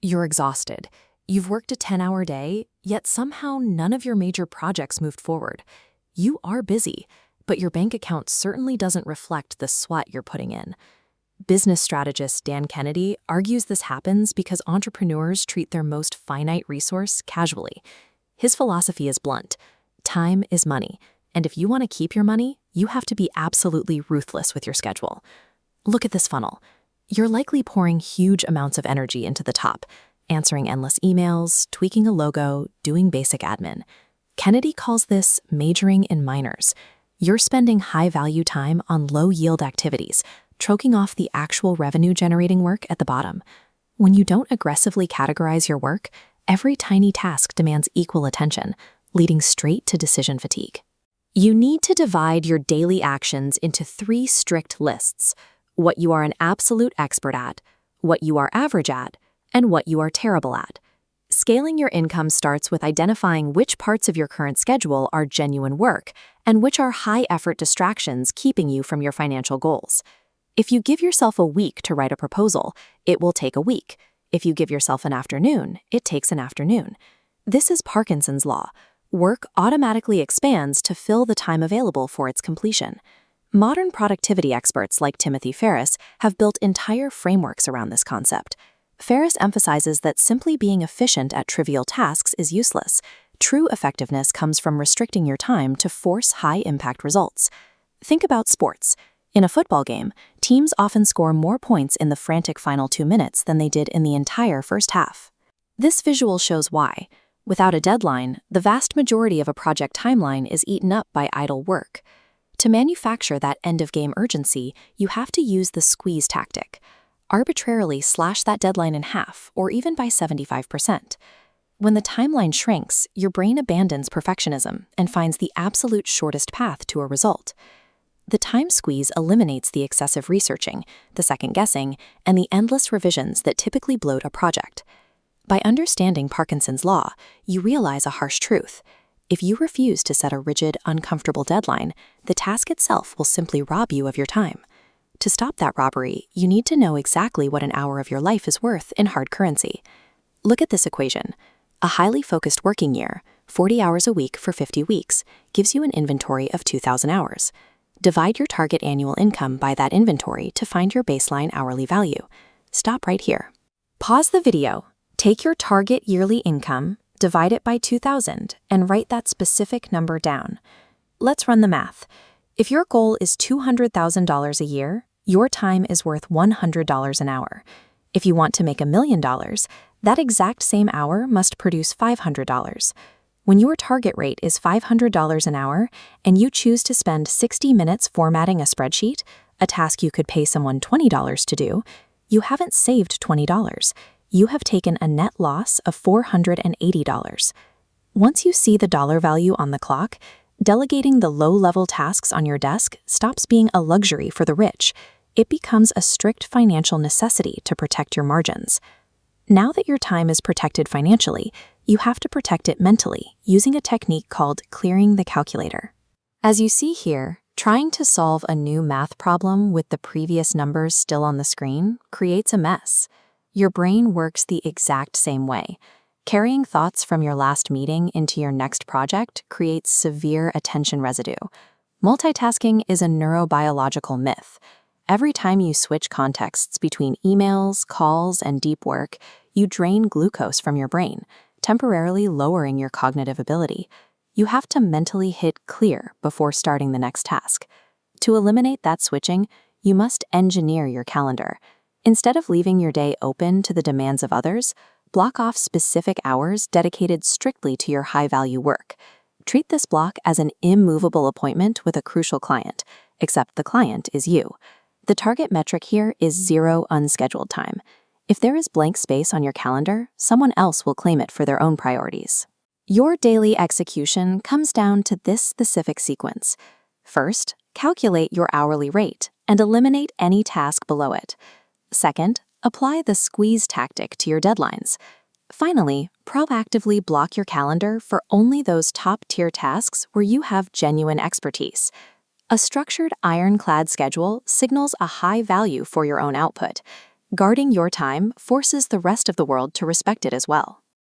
You're exhausted. You've worked a 10-hour day, yet somehow none of your major projects moved forward. You are busy, but your bank account certainly doesn't reflect the sweat you're putting in. Business strategist Dan Kennedy argues this happens because entrepreneurs treat their most finite resource casually. His philosophy is blunt. Time is money, and if you want to keep your money, you have to be absolutely ruthless with your schedule. Look at this funnel. You're likely pouring huge amounts of energy into the top, answering endless emails, tweaking a logo, doing basic admin. Kennedy calls this majoring in minors. You're spending high-value time on low-yield activities, choking off the actual revenue-generating work at the bottom. When you don't aggressively categorize your work, every tiny task demands equal attention, leading straight to decision fatigue. You need to divide your daily actions into 3 strict lists: what you are an absolute expert at, what you are average at, and what you are terrible at. Scaling your income starts with identifying which parts of your current schedule are genuine work and which are high-effort distractions keeping you from your financial goals. If you give yourself a week to write a proposal, it will take a week. If you give yourself an afternoon, it takes an afternoon. This is Parkinson's law. Work automatically expands to fill the time available for its completion. Modern productivity experts like Timothy Ferriss have built entire frameworks around this concept. Ferriss emphasizes that simply being efficient at trivial tasks is useless. True effectiveness comes from restricting your time to force high-impact results. Think about sports. In a football game, teams often score more points in the frantic final 2 minutes than they did in the entire first half. This visual shows why. Without a deadline, the vast majority of a project timeline is eaten up by idle work. To manufacture that end-of-game urgency, you have to use the squeeze tactic. Arbitrarily slash that deadline in half, or even by 75%. When the timeline shrinks, your brain abandons perfectionism and finds the absolute shortest path to a result. The time squeeze eliminates the excessive researching, the second-guessing, and the endless revisions that typically bloat a project. By understanding Parkinson's law, you realize a harsh truth. If you refuse to set a rigid, uncomfortable deadline, the task itself will simply rob you of your time. To stop that robbery, you need to know exactly what an hour of your life is worth in hard currency. Look at this equation. A highly focused working year, 40 hours a week for 50 weeks, gives you an inventory of 2,000 hours. Divide your target annual income by that inventory to find your baseline hourly value. Stop right here. Pause the video. Take your target yearly income, divide it by 2,000, and write that specific number down. Let's run the math. If your goal is $200,000 a year, your time is worth $100 an hour. If you want to make $1 million, that exact same hour must produce $500. When your target rate is $500 an hour and you choose to spend 60 minutes formatting a spreadsheet, a task you could pay someone $20 to do, you haven't saved $20. You have taken a net loss of $480. Once you see the dollar value on the clock, delegating the low-level tasks on your desk stops being a luxury for the rich. It becomes a strict financial necessity to protect your margins. Now that your time is protected financially, you have to protect it mentally using a technique called clearing the calculator. As you see here, trying to solve a new math problem with the previous numbers still on the screen creates a mess. Your brain works the exact same way. Carrying thoughts from your last meeting into your next project creates severe attention residue. Multitasking is a neurobiological myth. Every time you switch contexts between emails, calls, and deep work, you drain glucose from your brain, temporarily lowering your cognitive ability. You have to mentally hit clear before starting the next task. To eliminate that switching, you must engineer your calendar. Instead of leaving your day open to the demands of others, block off specific hours dedicated strictly to your high-value work. Treat this block as an immovable appointment with a crucial client, except the client is you. The target metric here is 0 unscheduled time. If there is blank space on your calendar, someone else will claim it for their own priorities. Your daily execution comes down to this specific sequence. First, calculate your hourly rate and eliminate any task below it. Second, apply the squeeze tactic to your deadlines. Finally, proactively block your calendar for only those top-tier tasks where you have genuine expertise. A structured, ironclad schedule signals a high value for your own output. Guarding your time forces the rest of the world to respect it as well.